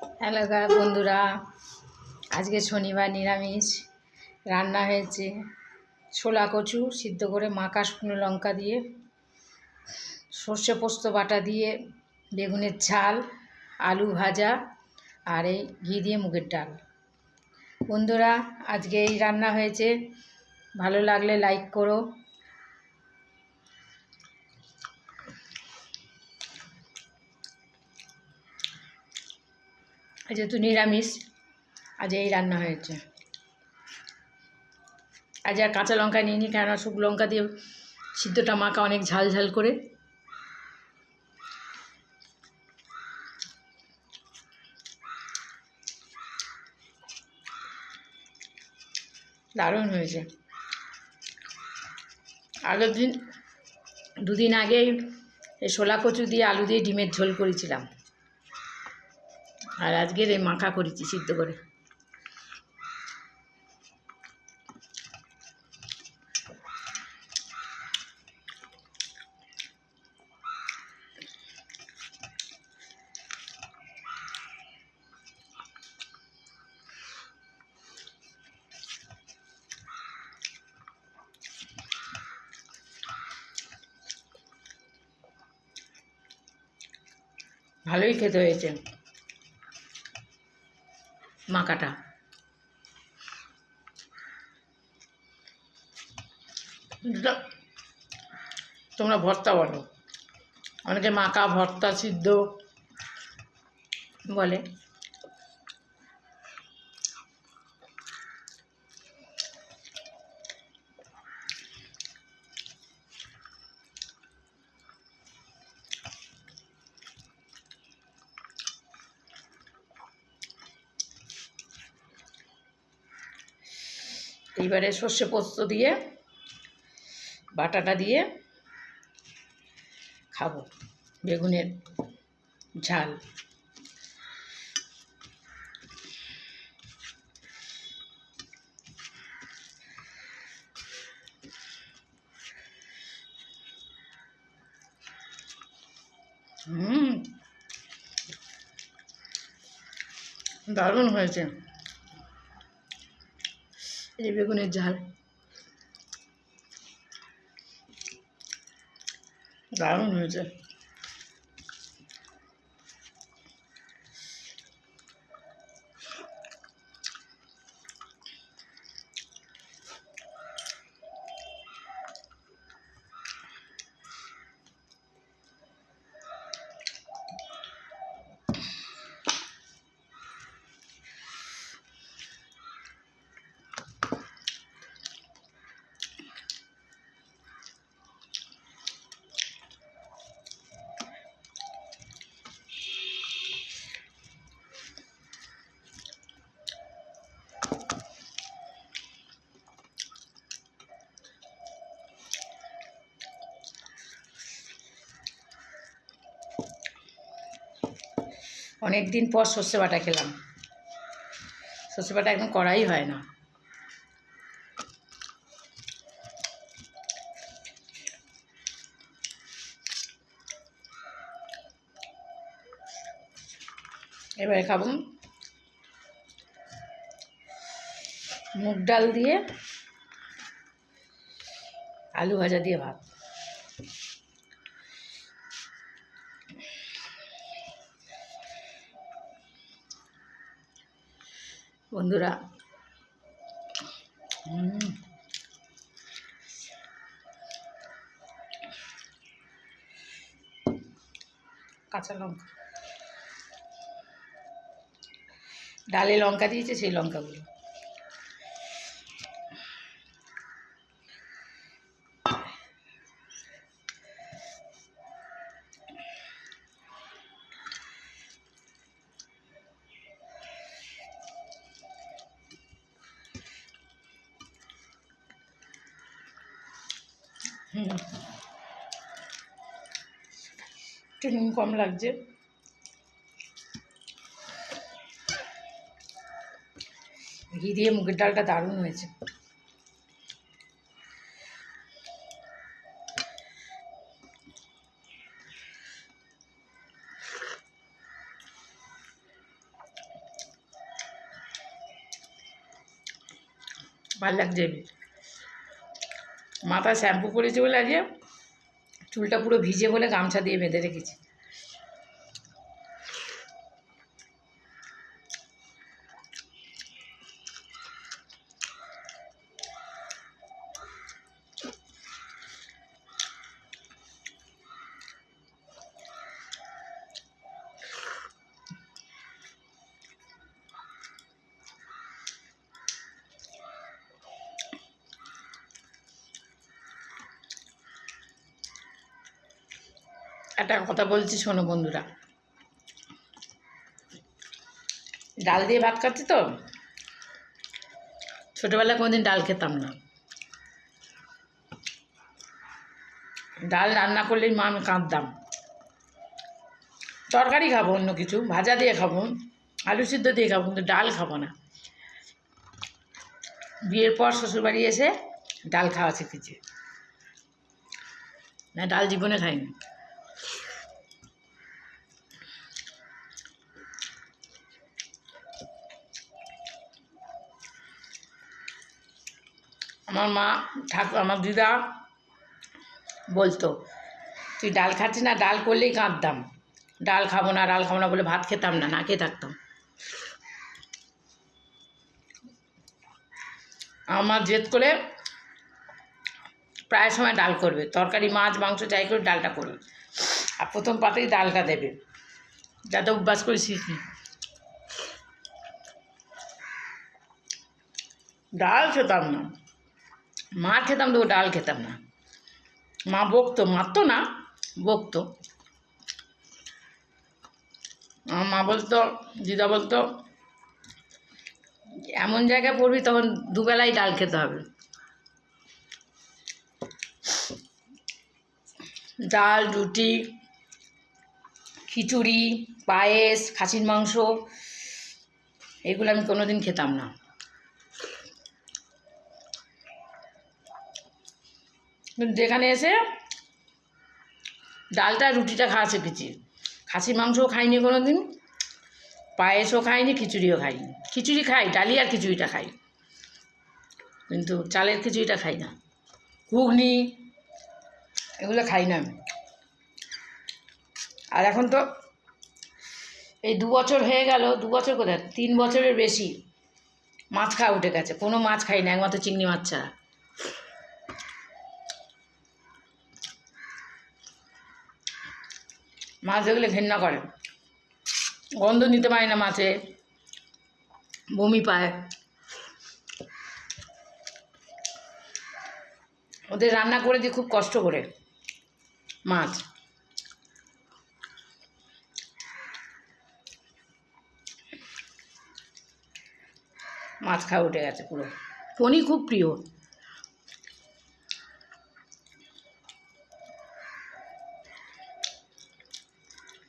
Hello বন্ধুরা, আজকে শনিবার নিরামিষ রান্না হয়েছে ছোলা কচু সিদ্ধ করে মাখা শুকনো লঙ্কা দিয়ে, সর্ষে পোস্ত বাটা দিয়ে, বেগুনের ঝাল, আলু ভাজা আর এই ঘি দিয়ে মুগের ডাল। বন্ধুরা, আজকে এই রান্না হয়েছে, ভালো লাগলে লাইক করো। যেহেতু নিরামিষ আজ এই রান্না হয়েছে। আজ আর কাঁচা লঙ্কা নিইনি, কেননা শুকনো লঙ্কা দিয়ে সিদ্ধটা মাখা অনেক ঝাল ঝাল করে। দারুণ হয়েছে। আগের দিন দুদিন আগেই এই ছোলা কচু দিয়ে আলু দিয়ে ডিমের ঝোল করেছিলাম, আর আজকের এই মাখা করেছি সিদ্ধ করে। ভালোই খেতে হয়েছে মাখাটা। তোমরা ভর্তা বলো, অনেকে মাখা, ভর্তা, সিদ্ধ বলে। এইবারে সর্ষে পোস্ত দিয়ে বাটাটা দিয়ে খাবো, বেগুনের ঝাল। দারুণ হয়েছে এই বেগুনের ঝাল, দারুণ হয়েছে। অনেক দিন পর সর্ষে বাটা খেলাম। সর্ষে বাটা একদম করাই হয় না। এবারে খাবো মুগ ডাল দিয়ে আলু ভাজা দিয়ে ভাত। বন্ধুরা, কাঁচা লঙ্কা, ডালে লঙ্কা দিয়েছে, সেই লঙ্কাগুলো। একটু নুন কম লাগছে। ঘি দিয়ে মুগের ডালটা দারুণ হয়েছে। ভালো লাগছে। মাথা শ্যাম্পু করেছি বলে আজকে চুলটা পুরো ভিজে বলে গামছা দিয়ে বেঁধে রেখেছি। একটা কথা বলছি শোনো বন্ধুরা, ডাল দিয়ে ভাত খাচ্ছি তো। ছোটোবেলায় কোনোদিন ডাল খেতাম না। ডাল রান্না করলেই মা আমি কাঁদতাম। তরকারি খাবো, অন্য কিছু ভাজা দিয়ে খাবো, আলু সিদ্ধ দিয়ে খাবো, কিন্তু ডাল খাবো না। বিয়ের পর শ্বশুরবাড়ি এসে ডাল খাওয়া শিখেছি, না ডাল জীবনে খাইনি। আমার মা আমার দিদা বলতো, তুই ডাল খাচ্ছিস না, ডাল করলেই কাঁদতাম। ডাল খাবো না, ডাল খাবো না বলে ভাত খেতাম না, না খেয়ে থাকতাম। আমার জেদ করে প্রায় সময় ডাল করবে, তরকারি মাছ মাংস যাই করে ডালটা করবে, আর প্রথম পাতেই ডালটা দেবে, যাতে অভ্যাস করে শিখি। ডাল খেতাম না, মার খেতাম তো ডাল খেতাম না। মা বকতো, মারতো না, বকতো। আমার মা বলতো, দিদা বলতো, এমন জায়গায় পড়বি তখন দুবেলাই ডাল খেতে হবে। ডাল, রুটি, খিচুড়ি, পায়েস, খাসির মাংস, এগুলো আমি কোনোদিন খেতাম না। কিন্তু যেখানে এসে ডালটা রুটিটা খাওয়া শিখেছি। খাসির মাংসও খাইনি কোনো দিন, পায়েসও খাইনি, খিচুড়িও খাইনি। খিচুড়ি খাই, ডালি আর খিচুড়িটা খাই, কিন্তু চালের খিচুড়িটা খাই না। ঘুগনি এগুলো খাই না আমি। আর এখন তো এই 2 বছর হয়ে গেল, 2 বছর কোথায়, 3 বছরের বেশি মাছ খাওয়া উঠে গেছে। কোনো মাছ খাই না, একমাত্র চিংড়ি মাছ ছাড়া। মাছ দেখলে ঘেন্না করে, গন্ধ নিতে পারি না মাছে, বমি পায়। ওদের রান্না করে দিই খুব কষ্ট করে মাছ। মাছ খাওয়া উঠে গেছে পুরো। পনির খুব প্রিয়।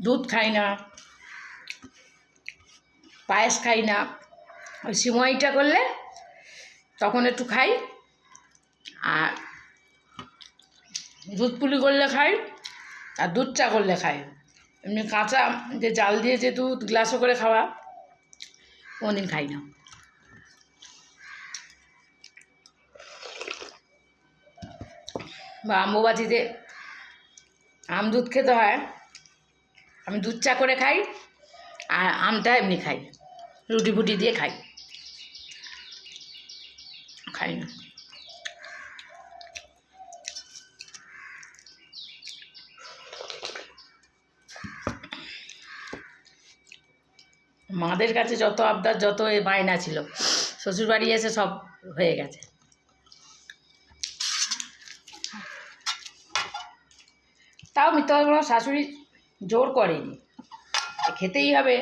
দুধ খাই না, পায়েস খাই না। ওই সিমইটা করলে তখন একটু খাই, আর দুধ পুলি করলে খাই, আর দুধ চা করলে খাই। এমনি কাঁচা যে জাল দিয়ে যে দুধ গ্লাসও করে খাওয়া, কোনোদিন খাই না। বা আম্ববাচিতে আম দুধ খেতে হয়, আমি দুধ চা করে খাই, আর আমটা এমনি খাই, রুটি ফুটি দিয়ে খাই, খাই না। মাদের কাছে যত আবদার, যত এ বায়না ছিল, শ্বশুরবাড়ি এসে সব হয়ে গেছে। তাও মিথ্যা কথা বলবো, শাশুড়ি জোর করেনি, খেতেই হবে,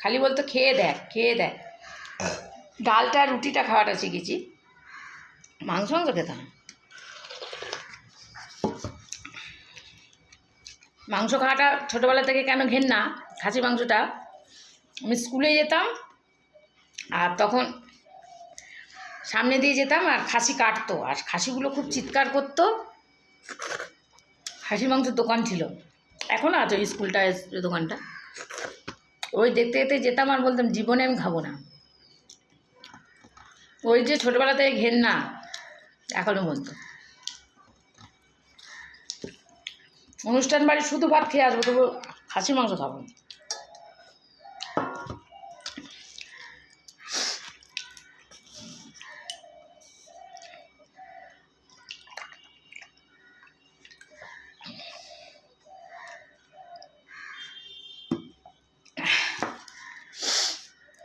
খালি বলতো খেয়ে দেখ খেয়ে দেখ। ডালটা রুটিটা খাওয়াটা শিখেছি, মাংস মাংস খেতাম। মাংস খাওয়াটা ছোটোবেলা থেকে কেন ঘেন্না, খাসি মাংসটা, আমি স্কুলে যেতাম আর তখন সামনে দিয়ে যেতাম আর খাসি কাটতো, আর খাসিগুলো খুব চিৎকার করতো। খাসি মাংসের দোকান ছিল, এখনও আছে ওই স্কুলটায় দোকানটা। ওই দেখতে দেখতে যেতাম আর বলতাম জীবনে আমি খাবো না। ওই যে ছোটোবেলা থেকে ঘেন্না এখনো পর্যন্ত। অনুষ্ঠান বাড়ি শুধু ভাত খেয়ে আসবো, তবু খাসি মাংস খাবো না।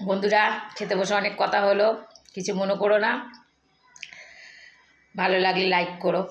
বন্ধুরা, খেতে বসে অনেক কথা হলো, কিছু মনে করো না। ভালো লাগলে লাইক করো।